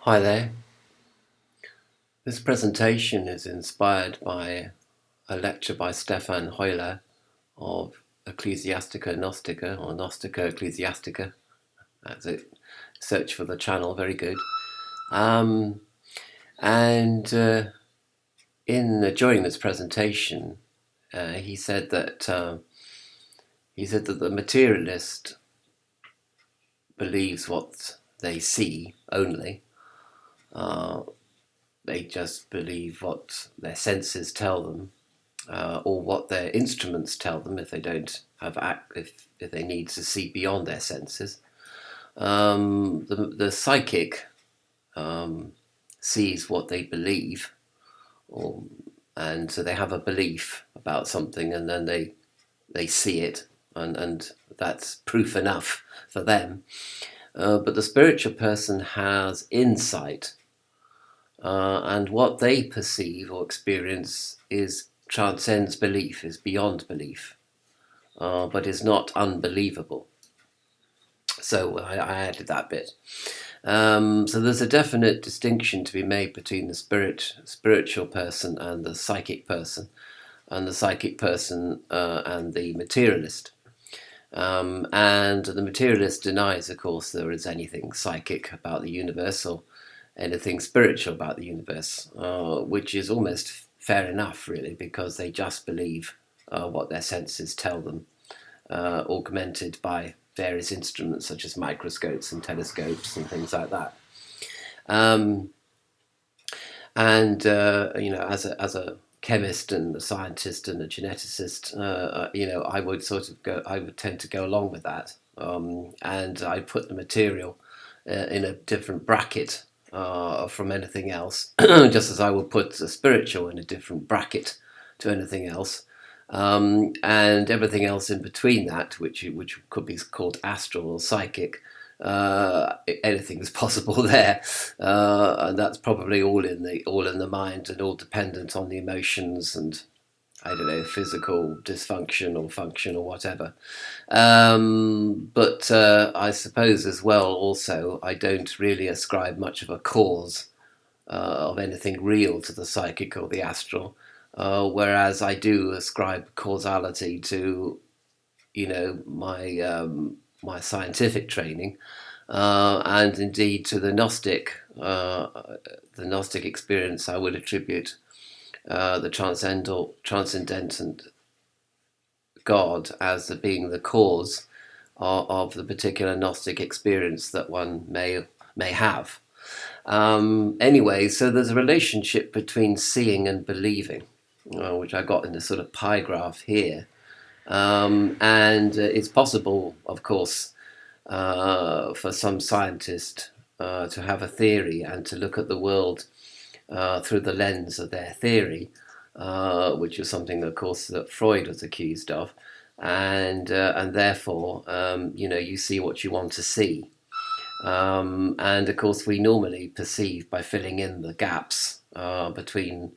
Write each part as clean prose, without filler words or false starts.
Hi there. This presentation is inspired by a lecture by Stefan Heuler of Ecclesiastica Gnostica or Gnostica Ecclesiastica. That's it. Search for the channel. Very good. Um, and during this presentation, he said that the materialist believes what they see only. They just believe what their senses tell them, or what their instruments tell them if they don't have if they need to see beyond their senses. The psychic sees what they believe, and so they have a belief about something, and then they see it, and that's proof enough for them. But the spiritual person has insight, and what they perceive or experience transcends belief, is beyond belief, but is not unbelievable. So I added that bit. So there's a definite distinction to be made between the spiritual person and the psychic person, and the psychic person and the materialist. And the materialist denies, of course, there is anything psychic about the universe or anything spiritual about the universe, which is almost fair enough, really, because they just believe what their senses tell them, augmented by various instruments such as microscopes and telescopes and things like that. As a chemist and a scientist and a geneticist, I would tend to go along with that, and I put the material in a different bracket from anything else, just as I would put the spiritual in a different bracket to anything else, and everything else in between that, which could be called astral or psychic. Anything is possible there, and that's probably all in the mind and all dependent on the emotions and, I don't know, physical dysfunction or function or whatever. But I suppose as well, also, I don't really ascribe much of a cause of anything real to the psychic or the astral, whereas I do ascribe causality to, my scientific training, and indeed to the Gnostic experience. I would attribute the transcendent God as being the cause of the particular Gnostic experience that one may have. Anyway, so there's a relationship between seeing and believing, which I got in this sort of pie graph here. And it's possible, of course, for some scientist to have a theory and to look at the world through the lens of their theory, which is something, of course, that Freud was accused of, and therefore, you see what you want to see, and of course, we normally perceive by filling in the gaps between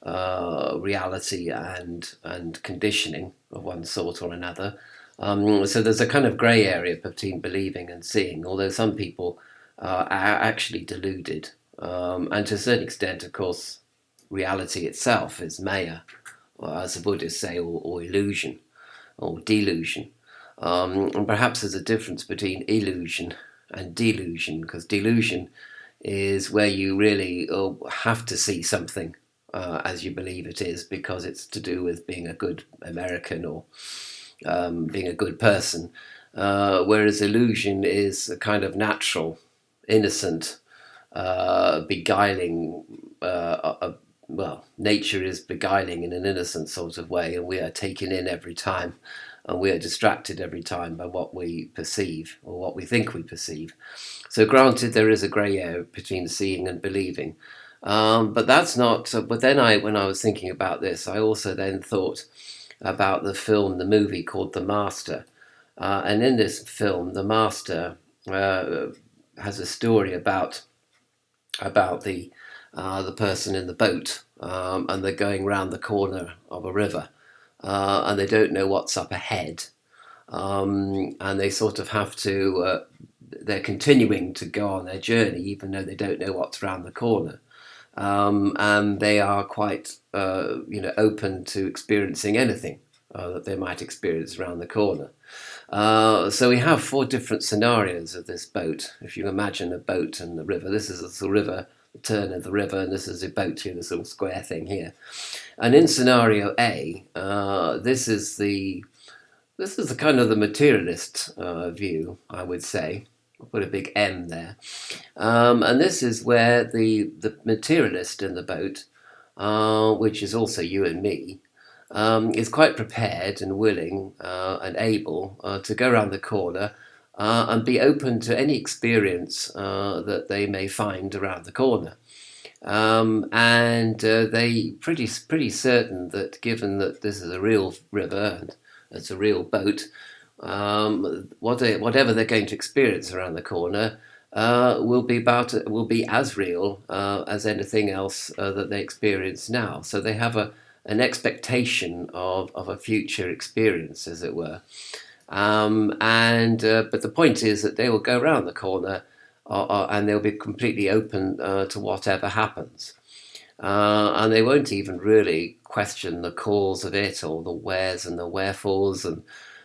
reality and conditioning of one sort or another. So there's a kind of grey area between believing and seeing, although some people are actually deluded. And to a certain extent, of course, reality itself is maya, or as the Buddhists say, or illusion, or delusion. And perhaps there's a difference between illusion and delusion, because delusion is where you really have to see something as you believe it is, because it's to do with being a good American or being a good person, whereas illusion is a kind of natural, innocent, beguiling. Nature is beguiling in an innocent sort of way, and we are taken in every time, and we are distracted every time by what we perceive or what we think we perceive. So, granted, there is a grey area between seeing and believing, but that's not. But then, when I was thinking about this, I also then thought about the movie called The Master, and in this film, The Master has a story about the person in the boat, and they're going round the corner of a river, and they don't know what's up ahead, and they sort of have to they're continuing to go on their journey, even though they don't know what's around the corner. And they are quite, open to experiencing anything that they might experience around the corner. So we have 4 different scenarios of this boat. If you imagine a boat and the river, this is the river, the turn of the river, and this is a boat here, this little square thing here. And in scenario A, this is the kind of the materialist view, I would say. I'll put a big M there. And this is where the materialist in the boat, which is also you and me, is quite prepared and willing and able to go around the corner and be open to any experience that they may find around the corner. And they pretty certain that, given that this is a real river and it's a real boat, whatever they're going to experience around the corner will be as real as anything else that they experience now. So they have an expectation of a future experience, as it were. But the point is that they will go around the corner and they'll be completely open to whatever happens. And they won't even really question the cause of it, or the wheres and the wherefores. And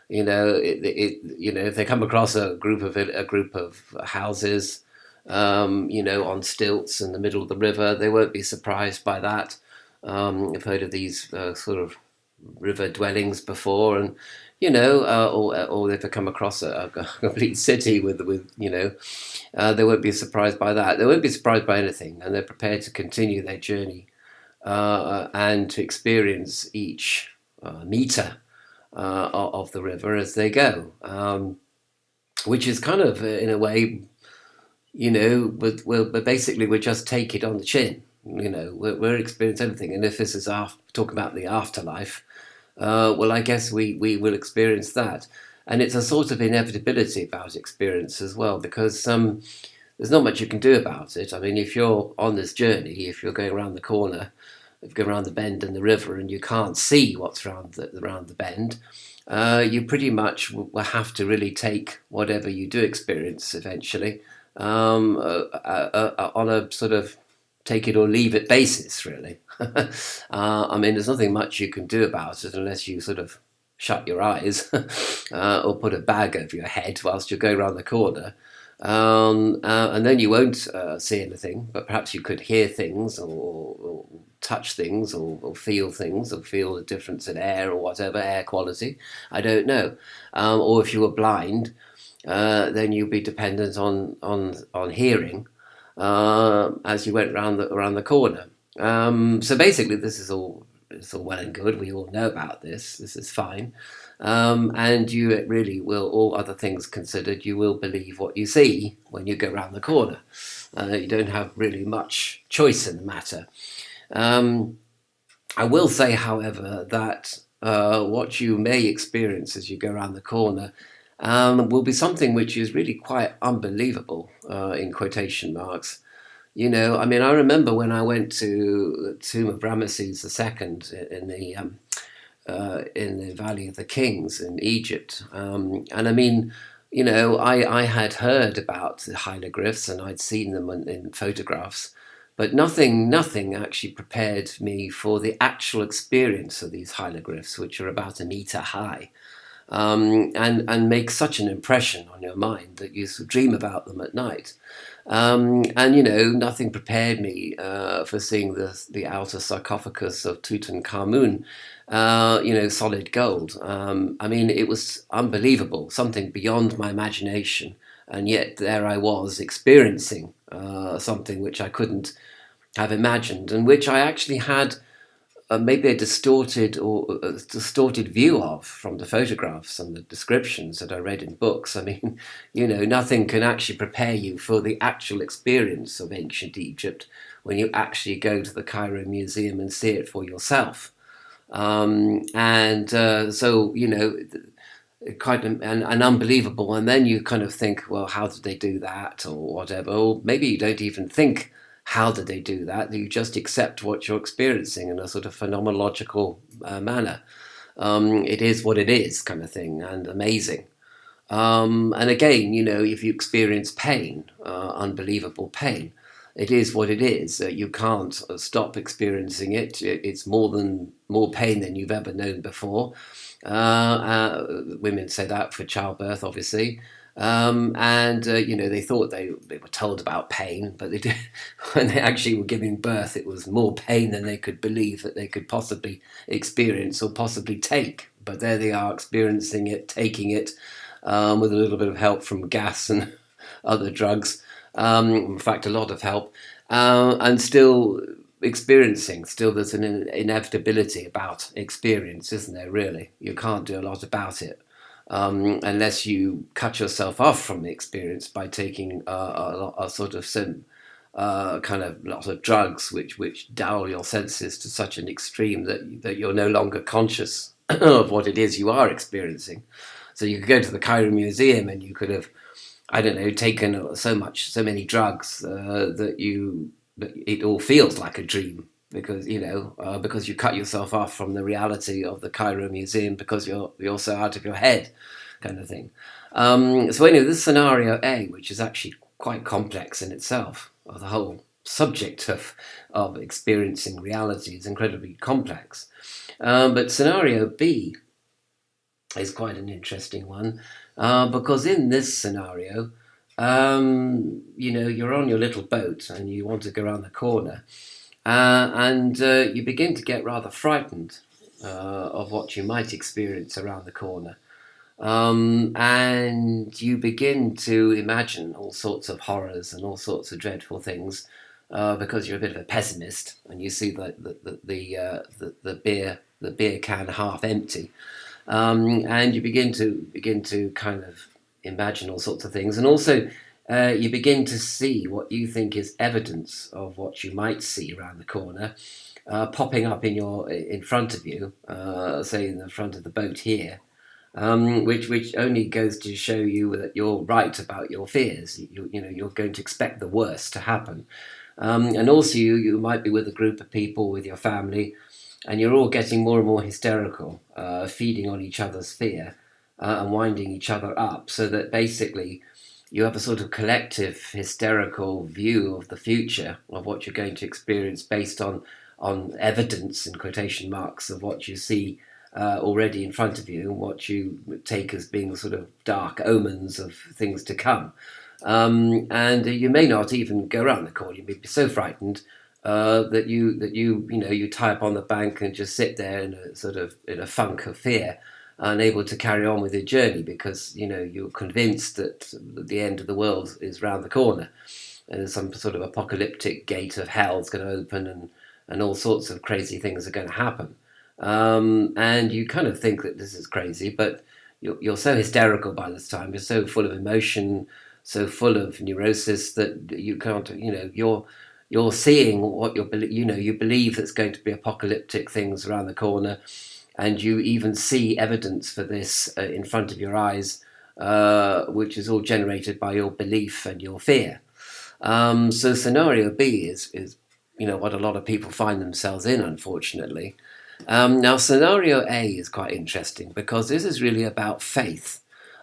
if they come across a group of houses, on stilts in the middle of the river, they won't be surprised by that. I've heard of these sort of river dwellings before, and or if they come across a complete city with they won't be surprised by that. They won't be surprised by anything, and they're prepared to continue their journey and to experience each meter of the river as they go, which is kind of, in a way, but basically we just take it on the chin. We're experiencing everything, and if this is talk about the afterlife, well, I guess we will experience that. And it's a sort of inevitability about experience as well, because there's not much you can do about it. I mean, if you're on this journey, if you're going around the corner, if you go around the bend in the river and you can't see what's around the bend, you pretty much will have to really take whatever you do experience eventually on a sort of take it or leave it basis, really. I mean, there's nothing much you can do about it unless you sort of shut your eyes or put a bag over your head whilst you're going around the corner. And then you won't see anything, but perhaps you could hear things or touch things or feel things, or feel the difference in air or whatever, air quality. I don't know. Or if you were blind, then you'd be dependent on hearing as you went around the corner. So basically, it's all well and good. We all know about this. This is fine. And you really will, all other things considered, you will believe what you see when you go around the corner. You don't have really much choice in the matter. I will say, however, that what you may experience as you go around the corner will be something which is really quite unbelievable, in quotation marks. I mean, I remember when I went to the tomb of Ramesses II in the Valley of the Kings in Egypt. And I mean, I had heard about the hieroglyphs and I'd seen them in photographs, but nothing actually prepared me for the actual experience of these hieroglyphs, which are about a meter high, and make such an impression on your mind that you dream about them at night. Nothing prepared me for seeing the outer sarcophagus of Tutankhamun, solid gold. I mean, it was unbelievable, something beyond my imagination. And yet there I was experiencing something which I couldn't have imagined, and which I actually had maybe a distorted view of from the photographs and the descriptions that I read in books. I mean, nothing can actually prepare you for the actual experience of ancient Egypt when you actually go to the Cairo Museum and see it for yourself. Quite an unbelievable. And then you kind of think, well, how did they do that, or whatever? Or maybe you don't even think, how did they do that? You just accept what you're experiencing in a sort of phenomenological manner. It is what it is, kind of thing, and amazing. And again, if you experience pain, unbelievable pain, it is what it is. You can't stop experiencing it. It's more pain than you've ever known before. Women say that for childbirth, obviously. And they thought they were told about pain, but they did, when they actually were giving birth, it was more pain than they could believe that they could possibly experience or possibly take. But there they are, experiencing it, taking it, with a little bit of help from gas and other drugs. In fact, a lot of help, and still experiencing. Still, there's an inevitability about experience, isn't there? Really, you can't do a lot about it. Unless you cut yourself off from the experience by taking a sort of some kind of lot of drugs which dull your senses to such an extreme that you're no longer conscious of what it is you are experiencing. So you could go to the Cairo Museum and you could have, I don't know, taken so many drugs that it all feels like a dream, because because you cut yourself off from the reality of the Cairo Museum because you're so out of your head, kind of thing. So anyway, this scenario A, which is actually quite complex in itself, or the whole subject of experiencing reality is incredibly complex. But scenario B is quite an interesting one, because in this scenario, you're on your little boat and you want to go around the corner, and you begin to get rather frightened of what you might experience around the corner. And you begin to imagine all sorts of horrors and all sorts of dreadful things, because you're a bit of a pessimist and you see the beer can half empty. And you begin to kind of imagine all sorts of things, and also you begin to see what you think is evidence of what you might see around the corner, popping up in front of you, say in the front of the boat here, which only goes to show you that you're right about your fears. You're going to expect the worst to happen, and also you might be with a group of people, with your family, and you're all getting more and more hysterical, feeding on each other's fear, and winding each other up, so that basically you have a sort of collective hysterical view of the future, of what you're going to experience based on evidence, in quotation marks, of what you see already in front of you, and what you take as being sort of dark omens of things to come. And you may not even go around the corner. You may be so frightened that you tie up on the bank and just sit there in a funk of fear, unable to carry on with your journey, because you're convinced that the end of the world is round the corner, and there's some sort of apocalyptic gate of hell is going to open, and all sorts of crazy things are going to happen. And you kind of think that this is crazy, but you're so hysterical by this time. You're so full of emotion, so full of neurosis, that you can't. You're seeing what you believe that's going to be apocalyptic things around the corner, and you even see evidence for this in front of your eyes, which is all generated by your belief and your fear. So scenario B is what a lot of people find themselves in, unfortunately. Now scenario A is quite interesting, because this is really about faith,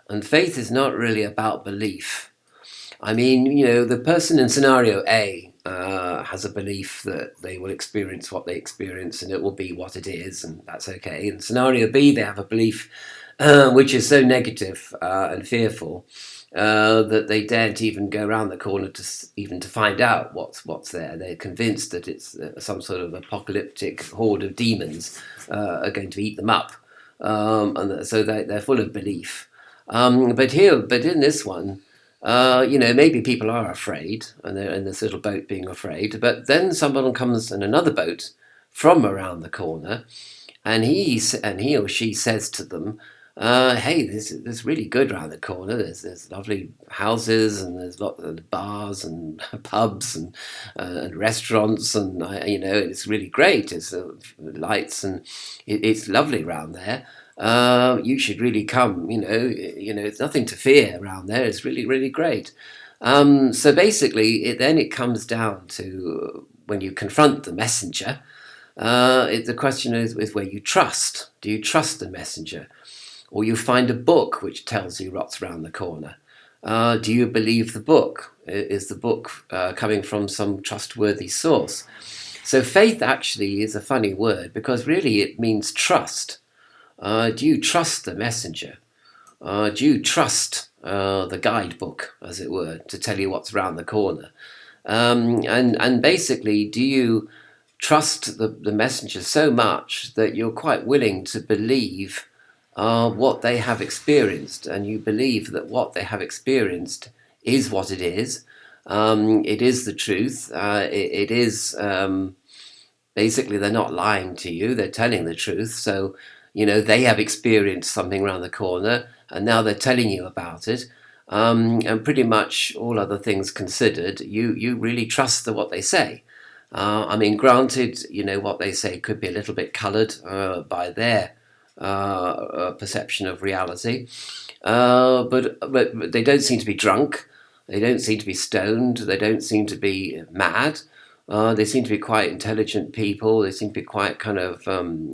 and faith is not really about belief. I mean, the person in scenario A has a belief that they will experience what they experience, and it will be what it is, and that's okay. In scenario B, they have a belief which is so negative and fearful that they daren't even go around the corner to find out what's there. They're convinced that it's some sort of apocalyptic horde of demons are going to eat them up, and so they're full of belief. But in this one, maybe people are afraid, and they're in this little boat being afraid, but then someone comes in another boat from around the corner, and he or she says to them, hey, this is really good around the corner. There's lovely houses, and there's lots of bars and pubs and restaurants, and it's really great. It's lights, and it's lovely around there. You should really come. It's nothing to fear around there. It's really, really great. So basically, it comes down to, when you confront the messenger, the question is where you trust. Do you trust the messenger? or you find a book which tells you what's around the corner. Do you believe the book? Is the book coming from some trustworthy source? So faith actually is a funny word because really it means trust. Do you trust the messenger? Do you trust the guidebook, as it were, to tell you what's around the corner? And basically, do you trust the messenger so much that you're quite willing to believe what they have experienced, and you believe that what they have experienced is what it is. It is the truth. It is basically, they're not lying to you, they're telling the truth. So, they have experienced something around the corner and now they're telling you about it. And pretty much all other things considered, you really trust what they say. Granted, what they say could be a little bit coloured by their perception of reality, but they don't seem to be drunk, they don't seem to be stoned, they don't seem to be mad. They seem to be quite intelligent people. They seem to be quite kind of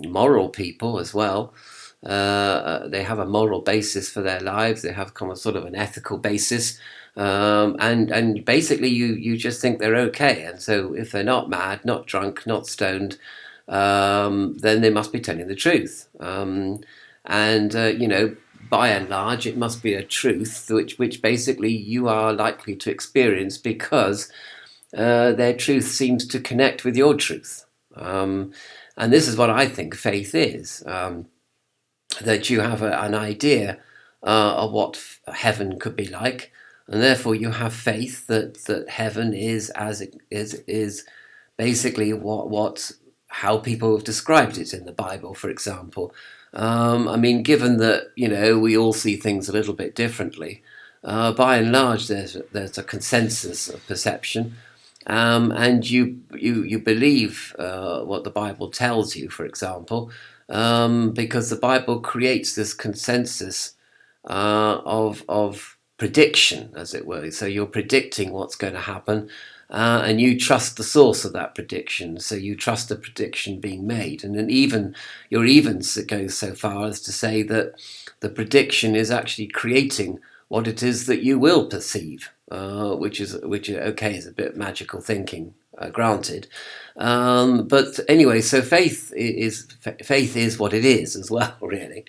moral people as well. They have a moral basis for their lives. They have kind of sort of an ethical basis, and basically you just think they're okay. And so if they're not mad, not drunk, not stoned, then they must be telling the truth. By and large, it must be a truth which basically you are likely to experience because their truth seems to connect with your truth. And this is what I think faith is, that you have an idea of what heaven could be like, and therefore you have faith that heaven is as it is basically how people have described it in the Bible, for example. Given that we all see things a little bit differently, by and large there's a consensus of perception. And you believe what the Bible tells you, for example, because the Bible creates this consensus of prediction, as it were. So you're predicting what's going to happen, and you trust the source of that prediction. So you trust the prediction being made, and then you're even goes so far as to say that the prediction is actually creating what it is that you will perceive. Which is a bit magical thinking, granted, but anyway. So faith is what it is as well, really.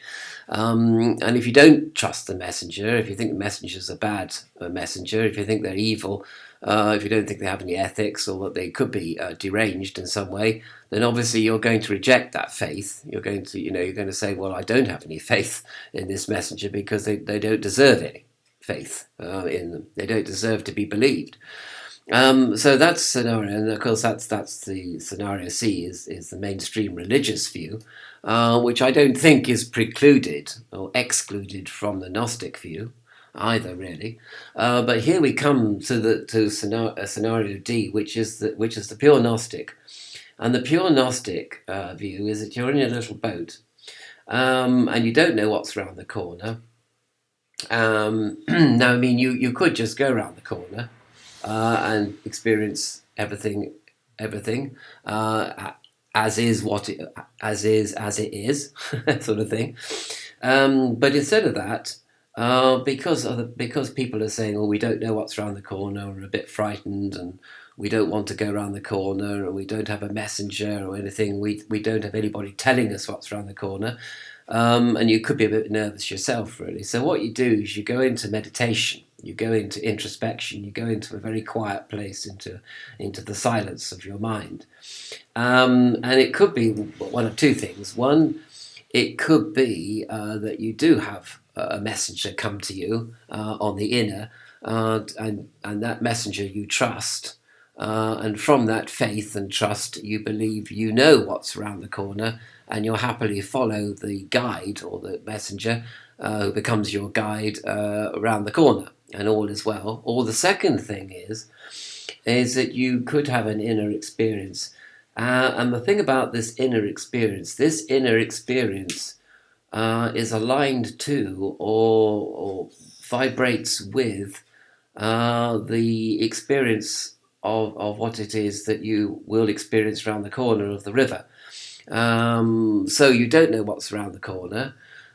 And if you don't trust the messenger, if you think the messenger's a bad messenger, if you think they're evil, if you don't think they have any ethics or that they could be deranged in some way, then obviously you're going to reject that faith. You're going to say, well, I don't have any faith in this messenger because they don't deserve any faith in them. They don't deserve to be believed. So that's scenario, and of course that's the scenario C is the mainstream religious view, which I don't think is precluded or excluded from the Gnostic view either, really. But here we come to scenario D, which is the pure Gnostic, and the pure Gnostic view is that you're in a little boat, and you don't know what's around the corner. Now, you could just go around the corner and experience everything as it is, sort of thing. But instead of that, because people are saying, "Oh, we don't know what's around the corner," we're a bit frightened, and we don't want to go around the corner, and we don't have a messenger or anything. We don't have anybody telling us what's around the corner. And you could be a bit nervous yourself, really. So what you do is you go into meditation, you go into introspection, you go into a very quiet place, into the silence of your mind. And it could be one of two things. One, it could be that you do have a messenger come to you on the inner, and that messenger you trust. And from that faith and trust, you believe you know what's around the corner, and you'll happily follow the guide or the messenger who becomes your guide around the corner, and all is well. Or the second thing is that you could have an inner experience. And the thing about this inner experience is aligned to or vibrates with the experience of what it is that you will experience around the corner of the river. So you don't know what's around the corner,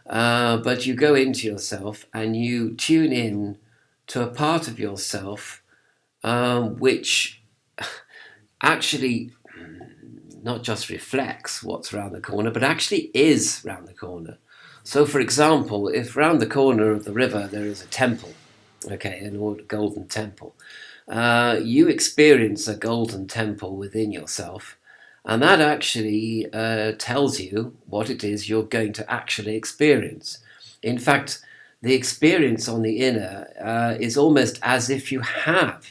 but you go into yourself and you tune in to a part of yourself which actually not just reflects what's around the corner, but actually is round the corner. So, for example, if round the corner of the river there is a temple, okay, an old golden temple, you experience a golden temple within yourself, and that actually tells you what it is you're going to actually experience. In fact, the experience on the inner is almost as if you had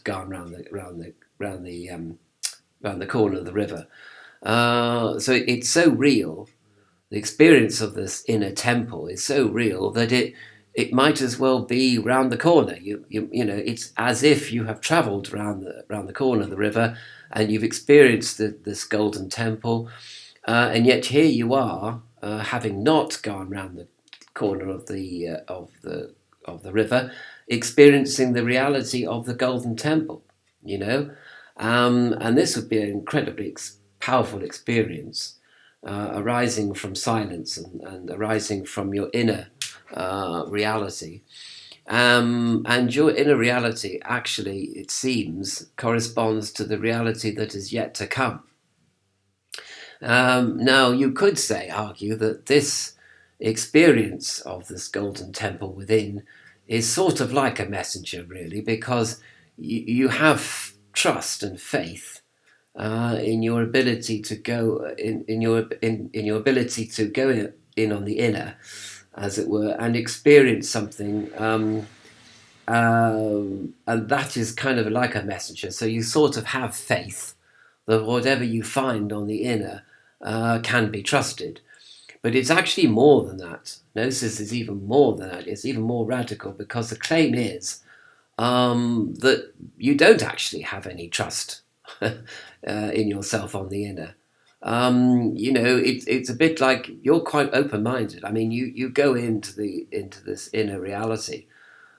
gone round the corner of the river. So it's so real. The experience of this inner temple is so real that it might as well be round the corner. You know, it's as if you have travelled round the corner of the river, and you've experienced this golden temple, and yet here you are, having not gone round the corner of the river, experiencing the reality of the golden temple. You know, and this would be an incredibly powerful experience, arising from silence and arising from your inner reality. And your inner reality actually, it seems, corresponds to the reality that is yet to come. Now, you could argue that this experience of this golden temple within is sort of like a messenger, really, because you have trust and faith in your ability to go in your ability to go in on the inner, as it were, and experience something, and that is kind of like a messenger. So you sort of have faith that whatever you find on the inner can be trusted. But it's actually more than that. Gnosis is even more than that. It's even more radical, because the claim is that you don't actually have any trust in yourself on the inner. You know, it's a bit like you're quite open-minded. I mean, you go into this inner reality,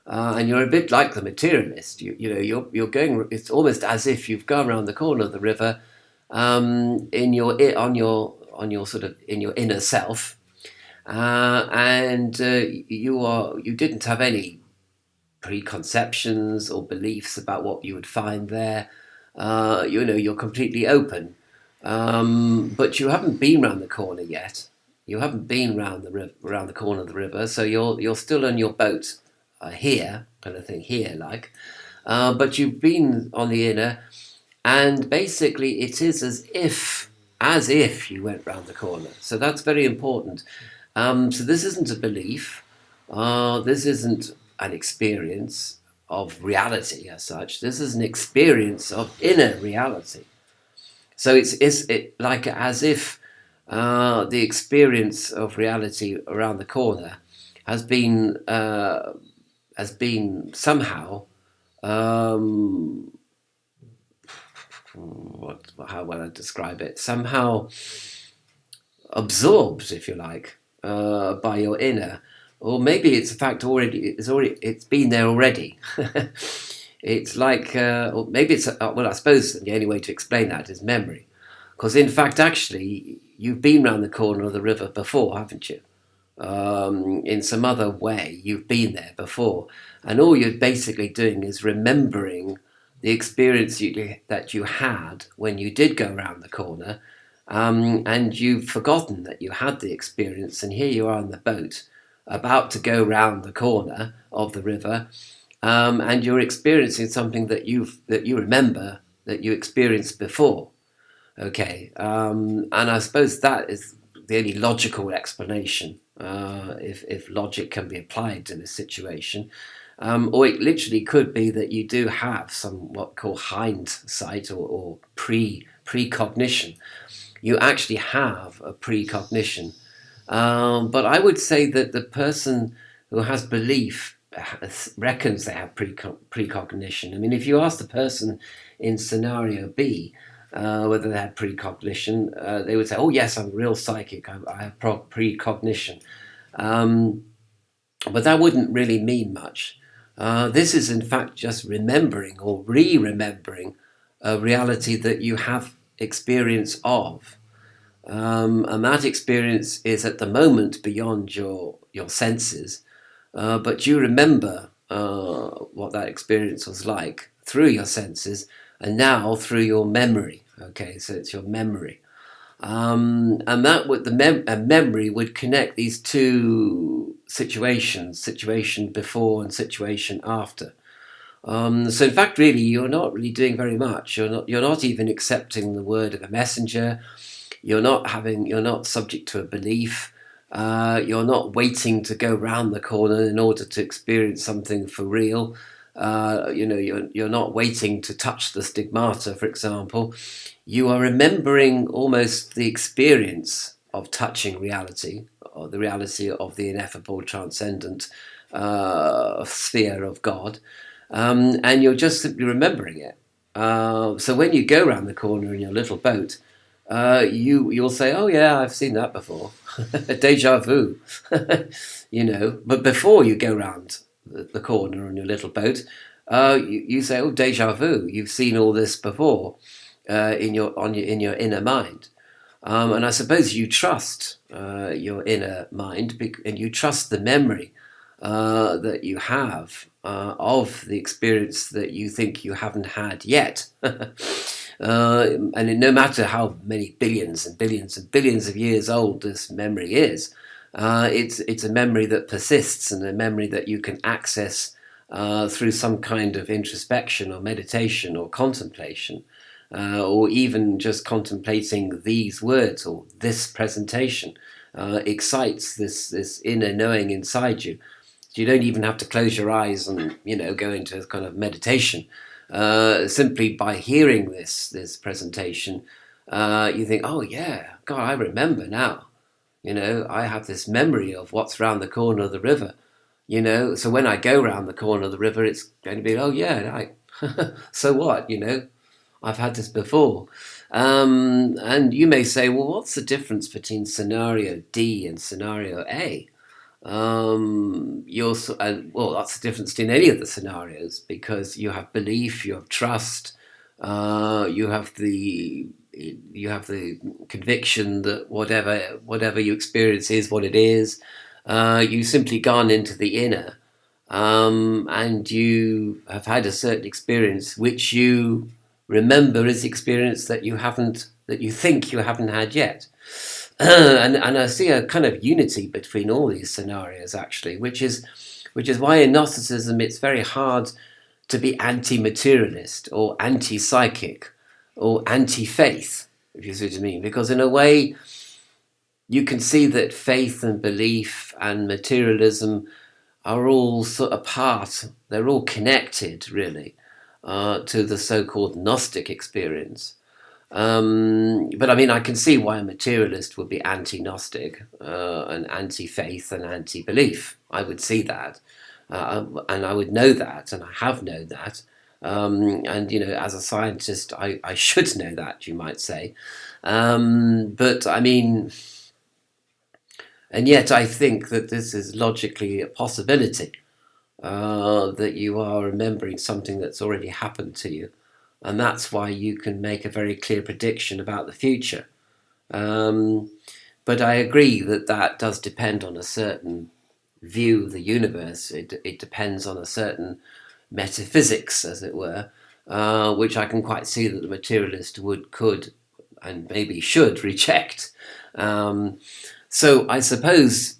and you're a bit like the materialist. You know, you're going. It's almost as if you've gone around the corner of the river, in your sort of in your inner self, and you didn't have any preconceptions or beliefs about what you would find there. You know, you're completely open, but you haven't been round the corner yet. You haven't been round the corner of the river, so you're still on your boat here, kind of thing, here, like. But you've been on the inner, and basically it is as if you went round the corner. So that's very important. So this isn't a belief. This isn't an experience of reality as such. This is an experience of inner reality. So it's like as if the experience of reality around the corner has been somehow how will I describe it? Somehow absorbed, if you like, by your inner, or maybe it's in fact it's been there already. It's like, or maybe it's well, I suppose the only way to explain that is memory, because in fact, actually, you've been round the corner of the river before, haven't you? In some other way, you've been there before, and all you're basically doing is remembering the experience that you had when you did go around the corner, and you've forgotten that you had the experience, and here you are on the boat, about to go round the corner of the river, and you're experiencing something that you remember that you experienced before. Okay, and I suppose that is the only logical explanation, if logic can be applied to this situation. Or it literally could be that you do have some what called hindsight or precognition. You actually have a precognition. But I would say that the person who has belief reckons they have precognition. I mean, if you ask the person in scenario B whether they had precognition, they would say, "Oh yes, I'm a real psychic. I have precognition." But that wouldn't really mean much. This is in fact just remembering or re-remembering a reality that you have experience of. And that experience is at the moment beyond your senses, but you remember what that experience was like through your senses, and now through your memory. Okay, so it's your memory. And that would a memory would connect these two situations: situation before and situation after. So in fact, really, you're not really doing very much. You're not even accepting the word of a messenger. You're not subject to a belief. You're not waiting to go round the corner in order to experience something for real. You're not waiting to touch the stigmata, for example. You are remembering almost the experience of touching reality, or the reality of the ineffable, transcendent sphere of God, and you're just simply remembering it. So when you go round the corner in your little boat, you'll say, "Oh yeah, I've seen that before." Deja vu. But before you go round the corner on your little boat, you say, "Oh, deja vu. You've seen all this before in your inner mind." And I suppose you trust your inner mind, and you trust the memory that you have of the experience that you think you haven't had yet. And no matter how many billions and billions and billions of years old this memory is, it's a memory that persists, and a memory that you can access through some kind of introspection or meditation or contemplation, or even just contemplating these words or this presentation excites this inner knowing inside you. So you don't even have to close your eyes and go into a kind of meditation. Simply by hearing this presentation, you think, oh yeah, God, I remember now. I have this memory of what's round the corner of the river. So when I go round the corner of the river, it's going to be, oh yeah, so what? I've had this before. And you may say, well, what's the difference between scenario D and scenario A? Well, that's the difference in any of the scenarios, because you have belief, you have trust, you have the conviction that whatever you experience is what it is. You simply gone into the inner, and you have had a certain experience which you remember is the experience that you think you haven't had yet. And I see a kind of unity between all these scenarios, actually, which is why in Gnosticism it's very hard to be anti-materialist or anti-psychic or anti-faith, if you see what I mean, because in a way you can see that faith and belief and materialism are all sort of they're all connected, really, to the so-called Gnostic experience. But I mean, I can see why a materialist would be anti-Gnostic and anti-faith and anti-belief. I would see that, and I would know that, and I have known that. And as a scientist, I should know that, you might say. But I mean, and yet I think that this is logically a possibility, that you are remembering something that's already happened to you. And that's why you can make a very clear prediction about the future. But I agree that does depend on a certain view of the universe. It depends on a certain metaphysics, as it were, which I can quite see that the materialist could, and maybe should reject. So I suppose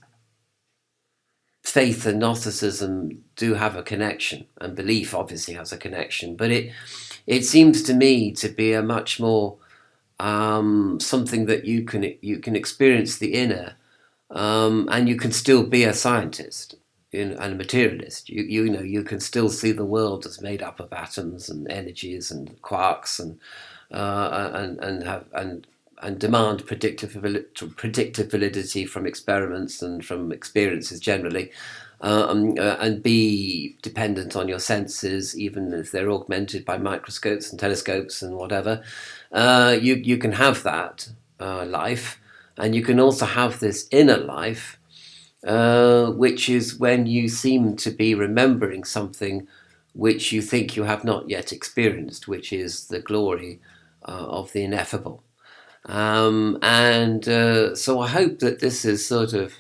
faith and Gnosticism do have a connection, and belief obviously has a connection, but it seems to me to be a much more something that you can experience the inner, and you can still be a scientist and a materialist. You can still see the world as made up of atoms and energies and quarks, and demand predictive validity from experiments and from experiences generally, and be dependent on your senses, even if they're augmented by microscopes and telescopes and whatever. You can have that life, and you can also have this inner life, which is when you seem to be remembering something which you think you have not yet experienced, which is the glory of the ineffable. So I hope that this has sort of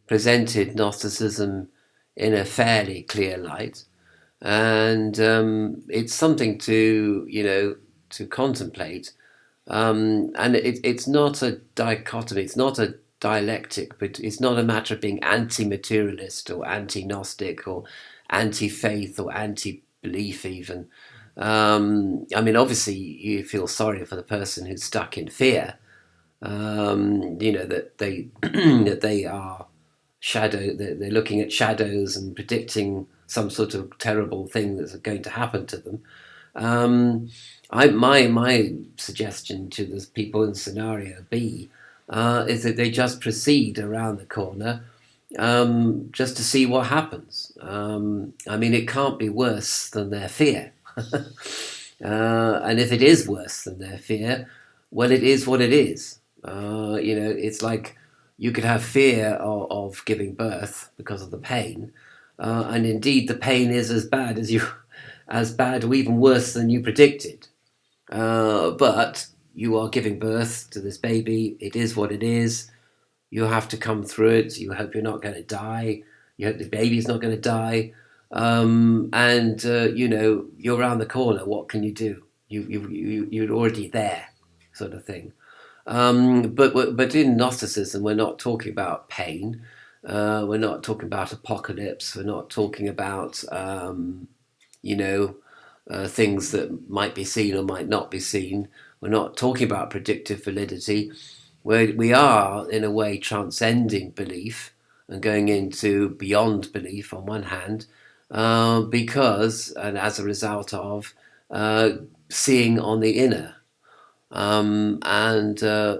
presented Gnosticism in a fairly clear light, and it's something to to contemplate. And it's not a dichotomy, it's not a dialectic, but it's not a matter of being anti-materialist or anti-Gnostic or anti-faith or anti-belief even. I mean, obviously, you feel sorry for the person who's stuck in fear. That they that they are they're looking at shadows and predicting some sort of terrible thing that's going to happen to them. Um, my suggestion to the people in scenario B is that they just proceed around the corner, just to see what happens. I mean, it can't be worse than their fear. And if it is worse than their fear, well, it is what it is. It's like you could have fear of giving birth because of the pain, and indeed the pain is as bad or even worse than you predicted. But you are giving birth to this baby. It is what it is. You have to come through it. You hope you're not going to die. You hope the baby's not going to die. You're around the corner. What can you do? You're already there, sort of thing. But in Gnosticism, we're not talking about pain. We're not talking about apocalypse. We're not talking about you know things that might be seen or might not be seen. We're not talking about predictive validity. We are, in a way, transcending belief and going into beyond belief on one hand, because, and as a result of, seeing on the inner. And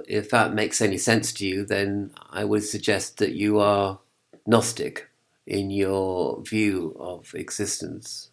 if that makes any sense to you, then I would suggest that you are Gnostic in your view of existence.